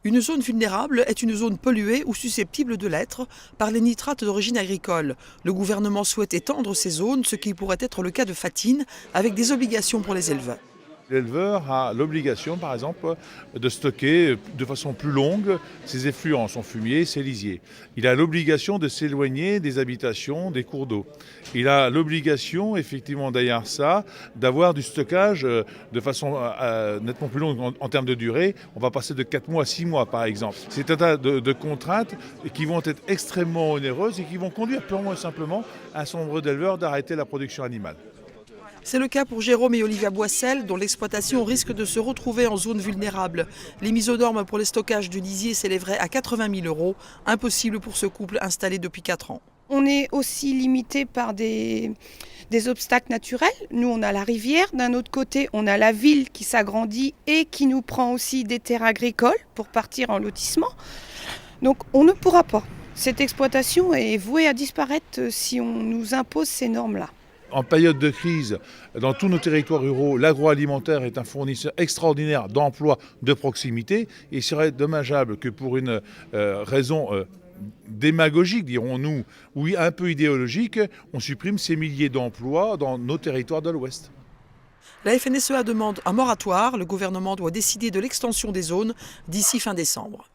Une zone vulnérable est une zone polluée ou susceptible de l'être par les nitrates d'origine agricole. Le gouvernement souhaite étendre ces zones, ce qui pourrait être le cas de Fatine, avec des obligations pour les éleveurs. L'éleveur a l'obligation, par exemple, de stocker de façon plus longue ses effluents, son fumier, ses lisiers. Il a l'obligation de s'éloigner des habitations, des cours d'eau. Il a l'obligation, effectivement, derrière ça, d'avoir du stockage de façon nettement plus longue en termes de durée. On va passer de 4 mois à 6 mois, par exemple. C'est un tas de contraintes qui vont être extrêmement onéreuses et qui vont conduire purement et simplement un certain nombre d'éleveurs d'arrêter la production animale. C'est le cas pour Jérôme et Olivia Boissel, dont l'exploitation risque de se retrouver en zone vulnérable. Les mises aux normes pour les stockages du lisier s'élèveraient à 80 000 €, impossible pour ce couple installé depuis 4 ans. On est aussi limité par des obstacles naturels. Nous, on a la rivière. D'un autre côté, on a la ville qui s'agrandit et qui nous prend aussi des terres agricoles pour partir en lotissement. Donc, on ne pourra pas. Cette exploitation est vouée à disparaître si on nous impose ces normes-là. En période de crise, dans tous nos territoires ruraux, l'agroalimentaire est un fournisseur extraordinaire d'emplois de proximité. Et il serait dommageable que pour une raison démagogique, dirons-nous, ou un peu idéologique, on supprime ces milliers d'emplois dans nos territoires de l'Ouest. La FNSEA demande un moratoire. Le gouvernement doit décider de l'extension des zones d'ici fin décembre.